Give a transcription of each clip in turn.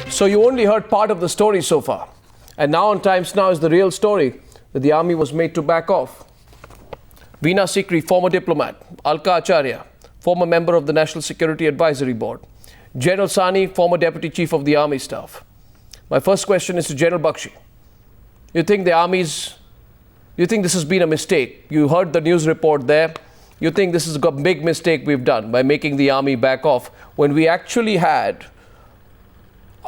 So you only heard part of the story so far. And now on Times Now is the real story that the army was made to back off. Veena Sikri, former diplomat. Alka Acharya, former member of the National Security Advisory Board. General Sani, former deputy chief of the army staff. My first question is to General Bakshi. You think this has been a mistake? You heard the news report there. You think this is a big mistake we've done by making the army back off when we actually had,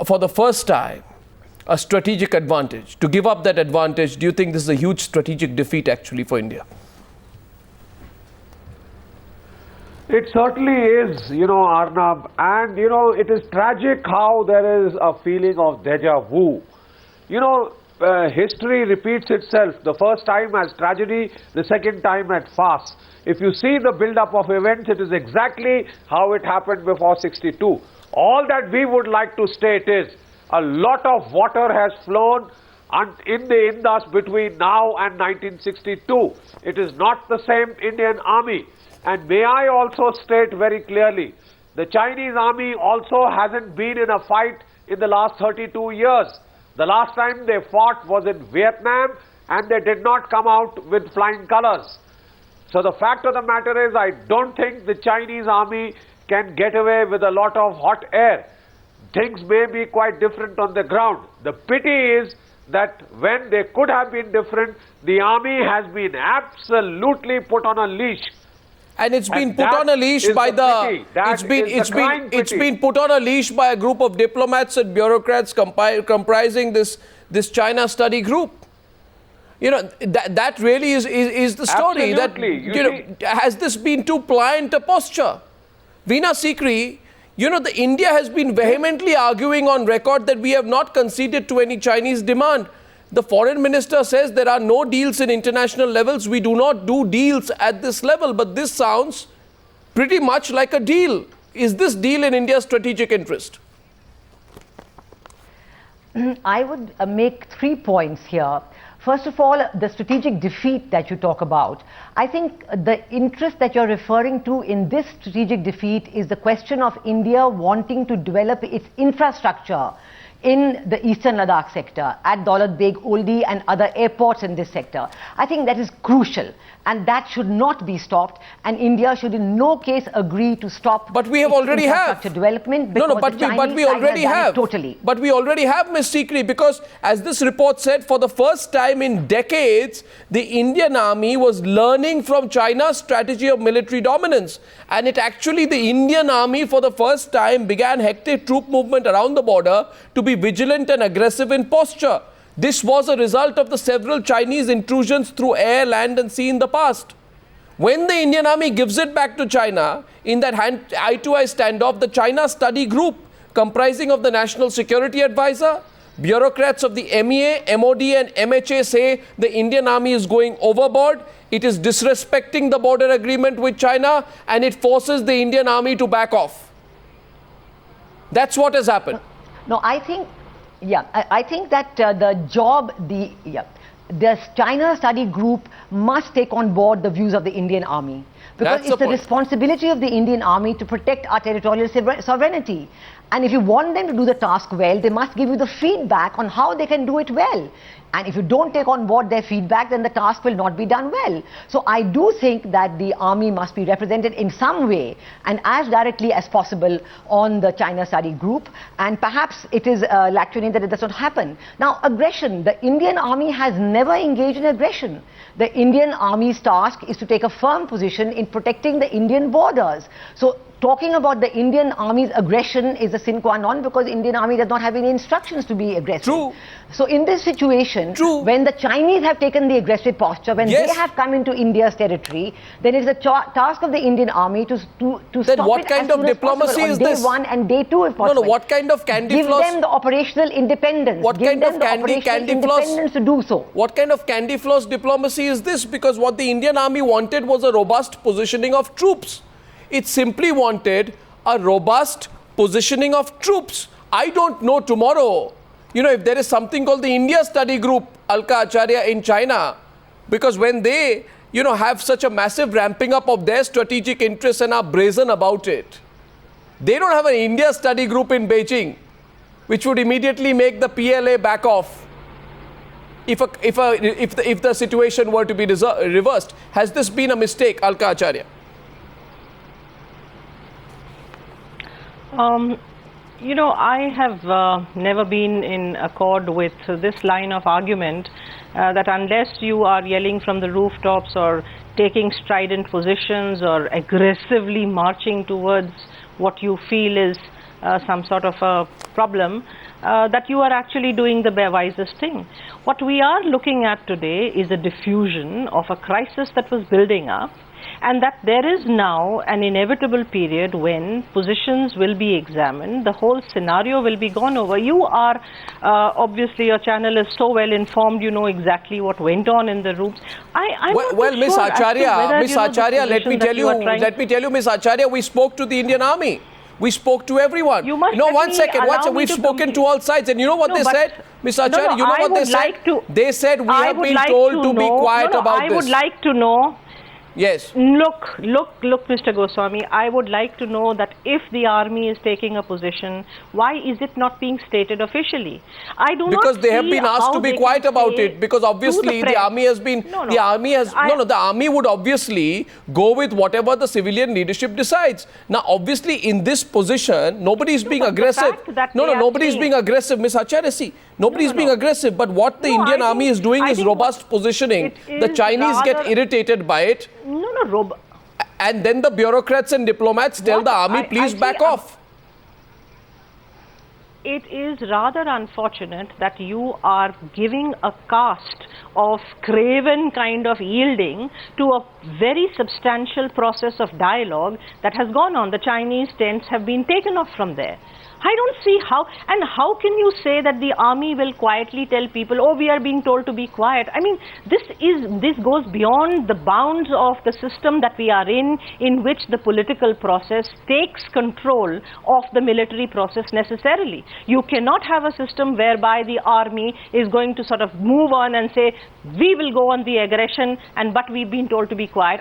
for the first time, a strategic advantage? To give up that advantage, do you think this is a huge strategic defeat actually for India? It certainly is, Arnab. And, it is tragic how there is a feeling of deja vu. History repeats itself. The first time as tragedy, the second time as farce. If you see the build-up of events, it is exactly how it happened before 62. All that we would like to state is a lot of water has flown in the Indus between now and 1962. It is not the same Indian army. And may I also state very clearly, the Chinese army also hasn't been in a fight in the last 32 years. The last time they fought was in Vietnam, and they did not come out with flying colors. So the fact of the matter is, I don't think the Chinese army can get away with a lot of hot air. Things may be quite different on the ground. The pity is that when they could have been different, the army has been absolutely put on a leash. And it's been put on a leash by it's been put on a leash by a group of diplomats and bureaucrats comprising this China study group. That really is the story. Absolutely. Has this been too pliant a posture? Veena Sikri, the India has been vehemently arguing on record that we have not conceded to any Chinese demand. The foreign minister says there are no deals in international levels. We do not do deals at this level. But this sounds pretty much like a deal. Is this deal in India's strategic interest? I would make 3 points here. First of all, the strategic defeat that you talk about. I think the interest that you're referring to in this strategic defeat is the question of India wanting to develop its infrastructure in the eastern Ladakh sector, at Daulat Beg Oldi and other airports in this sector. I think that is crucial, and that should not be stopped, and India should in no case agree to stop. But we have already infrastructure development. But we already have. Totally. But we already have, Ms. Sikri, because as this report said, for the first time in decades, the Indian army was learning from China's strategy of military dominance. And the Indian army for the first time began hectic troop movement around the border to be vigilant and aggressive in posture. This was a result of the several Chinese intrusions through air, land and sea in the past. When the Indian army gives it back to China, in that eye-to-eye standoff, the China study group comprising of the National Security Advisor, bureaucrats of the MEA, MOD and MHA say the Indian army is going overboard. It is disrespecting the border agreement with China, and it forces the Indian army to back off. That's what has happened. No, I think that the China study group must take on board the views of the Indian army. Because it's the responsibility of the Indian army to protect our territorial sovereignty. And if you want them to do the task well, they must give you the feedback on how they can do it well. And if you don't take on board their feedback, then the task will not be done well. So I do think that the army must be represented in some way and as directly as possible on the China study group. And perhaps it is lacunae that it does not happen. Now, aggression. The Indian army has never engaged in aggression. The Indian army's task is to take a firm position in protecting the Indian borders. So talking about the Indian army's aggression is a sine qua non, because the Indian army does not have any instructions to be aggressive. True. So in this situation, when the Chinese have taken the aggressive posture, when they have come into India's territory, then it is the task of the Indian army to stop then what it kind as of soon as diplomacy possible, is on this? Day 1 and day 2 if possible. No, what kind of candy floss? Give them the operational independence. What kind of candy floss? Independence to do so. What kind of candy floss diplomacy is this? Because what the Indian army wanted was a robust positioning of troops. It simply wanted a robust positioning of troops. I don't know tomorrow, if there is something called the India Study Group, Alka Acharya in China, because when they, have such a massive ramping up of their strategic interests and are brazen about it, they don't have an India Study Group in Beijing. which would immediately make the PLA back off if the situation were to be reversed. Has this been a mistake, Alka Acharya? You know, I have never been in accord with this line of argument that unless you are yelling from the rooftops or taking strident positions or aggressively marching towards what you feel is some sort of a problem, that you are actually doing the wisest thing. What we are looking at today is a diffusion of a crisis that was building up, and that there is now an inevitable period when positions will be examined, the whole scenario will be gone over. You are, obviously your channel is so well informed, you know exactly what went on in the rooms. Well, Ms. Acharya, let me tell you, Ms. Acharya, we spoke to the Indian Army. We spoke to everyone. You must one second. We've spoken to all sides, and you know what they said, Ms. Acharya? You know what they said? They said we have been told to be quiet about this. I would like to know. Yes. Look, Mr. Goswami, I would like to know that if the army is taking a position, why is it not being stated officially? I do because not they have been asked to be quiet about it, because obviously the army has been, the army would obviously go with whatever the civilian leadership decides. Now, obviously in this position, nobody is being aggressive. Nobody is being aggressive, Ms. Acharya. See, nobody is being aggressive, but what the Indian army is doing is robust positioning. The Chinese get irritated by it. And then the bureaucrats and diplomats tell the army, please back off. It is rather unfortunate that you are giving a cast of craven kind of yielding to a very substantial process of dialogue that has gone on. The Chinese tents have been taken off from there. I don't see how, and how can you say that the army will quietly tell people, oh, we are being told to be quiet? I mean, this goes beyond the bounds of the system that we are in which the political process takes control of the military process necessarily. You cannot have a system whereby the army is going to sort of move on and say, we will go on the aggression, but we've been told to be quiet.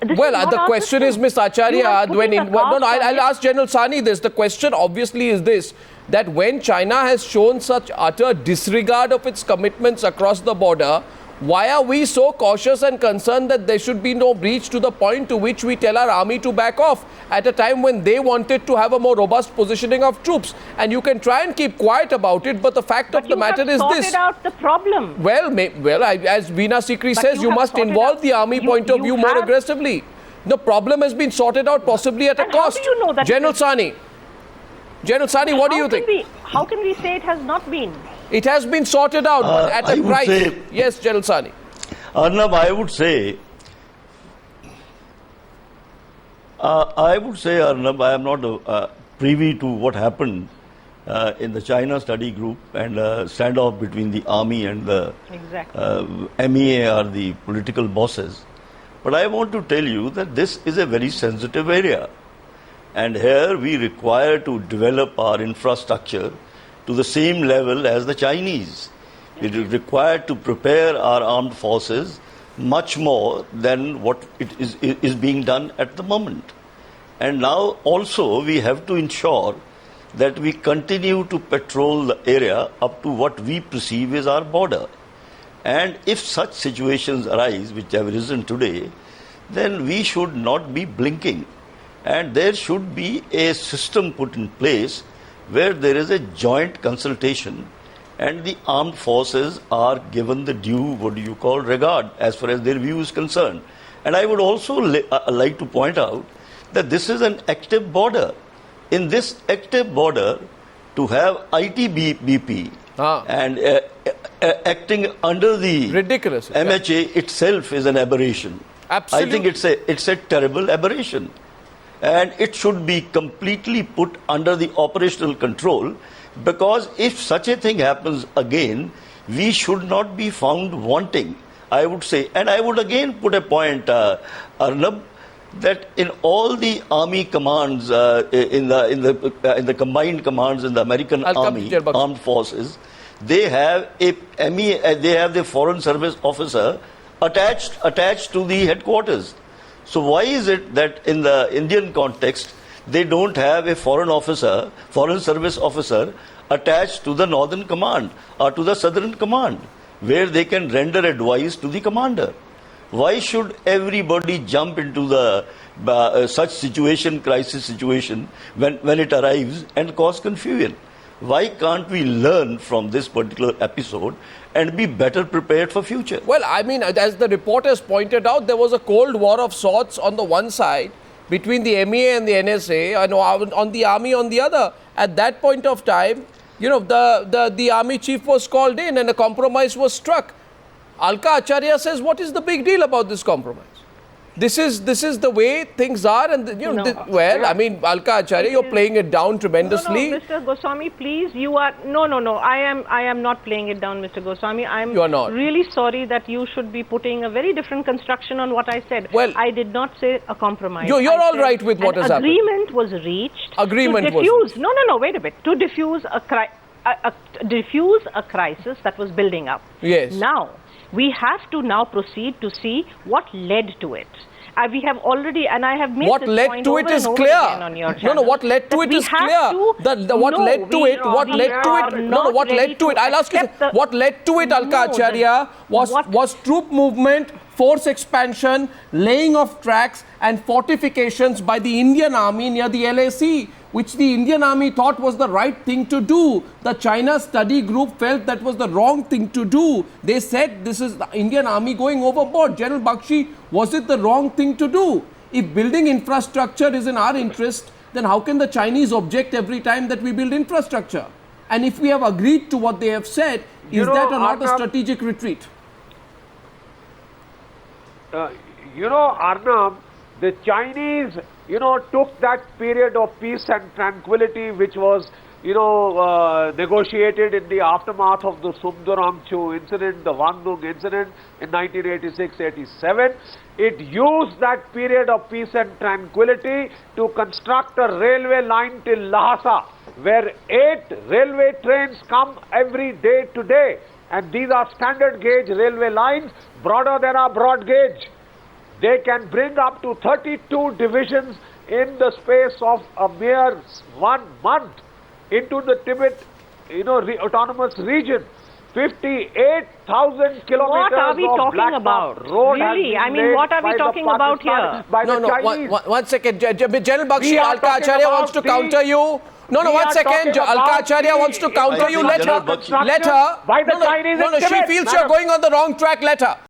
The question is, Ms. Acharya, I'll ask General Sahni this. The question obviously is this, that when China has shown such utter disregard of its commitments across the border, why are we so cautious and concerned that there should be no breach to the point to which we tell our army to back off at a time when they wanted to have a more robust positioning of troops? And you can try and keep quiet about it, but the fact of the matter is this. But you have sorted out the problem. As Veena Sikri says, you must involve the army point of view more aggressively. The problem has been sorted out possibly at a cost. How do you know that? General Sahni, what do you think? How can we say it has not been? It has been sorted out, but at a price. Yes, General Sahni. Arnab, I would say, Arnab, I am not privy to what happened in the China study group and standoff between the army and the MEA or the political bosses. But I want to tell you that this is a very sensitive area. And here we require to develop our infrastructure to the same level as the Chinese. We require to prepare our armed forces much more than what is being done at the moment. And now also we have to ensure that we continue to patrol the area up to what we perceive as our border. And if such situations arise, which have arisen today, then we should not be blinking. And there should be a system put in place where there is a joint consultation and the armed forces are given the due, regard as far as their view is concerned. And I would also like to point out that this is an active border. In this active border, to have ITBP and acting under the MHA itself is an aberration. Absolutely. I think it's a terrible aberration. And it should be completely put under the operational control, because if such a thing happens again, we should not be found wanting, I would say. And I would again put a point, Arnab, that in all the army commands, in the combined commands in the American Army Armed Forces, they have they have the Foreign Service officer attached to the headquarters. So why is it that in the Indian context they don't have a foreign service officer attached to the northern command or to the southern command, where they can render advice to the commander. Why should everybody jump into the such situation, crisis situation, when it arrives and cause confusion? Why can't we learn from this particular episode and be better prepared for future? Well, I mean, as the reporters pointed out, there was a Cold War of sorts on the one side between the MEA and the NSA, and on the army on the other. At that point of time, you know, the army chief was called in and a compromise was struck. Alka Acharya says, what is the big deal about this compromise? This is the way things are, and you know, I mean, Alka Acharya, you're playing it down tremendously. No, Mr. Goswami, please, you are no. I am not playing it down, Mr. Goswami. You are not. Really sorry that you should be putting a very different construction on what I said. Well, I did not say a compromise. You're all right with what has happened. Agreement was reached. Agreement to diffuse, was. No. Wait a bit. To diffuse a crisis that was building up. Yes. Now we have to proceed to see what led to it. We have already, and I have made what this led point to over it is and over clear. again on your channel, what led to it is clear. What led to it, I'll ask you, what led to it, Alka Acharya, was troop movement, force expansion, laying of tracks and fortifications by the Indian Army near the LAC, which the Indian Army thought was the right thing to do. The China study group felt that was the wrong thing to do. They said this is the Indian Army going overboard. General Bakshi, was it the wrong thing to do? If building infrastructure is in our interest, then how can the Chinese object every time that we build infrastructure? And if we have agreed to what they have said, is that or not a strategic retreat? Arnab, the Chinese, took that period of peace and tranquility which was, negotiated in the aftermath of the Sundarangchu incident, the Wangdung incident in 1986-87. It used that period of peace and tranquility to construct a railway line till Lhasa, where 8 railway trains come every day today. And these are standard gauge railway lines, broader than our broad gauge. They can bring up to 32 divisions in the space of a mere 1 month into the Tibet, autonomous region. 58,000 kilometers what are we of talking about? Road really? I mean, what are we talking about here? One second. General Bakshi, Alka Acharya wants to counter you. No, 1 second. Alka Acharya wants to counter you. Let her. By the Chinese in She Tibet, feels you're going on the wrong track. Let her.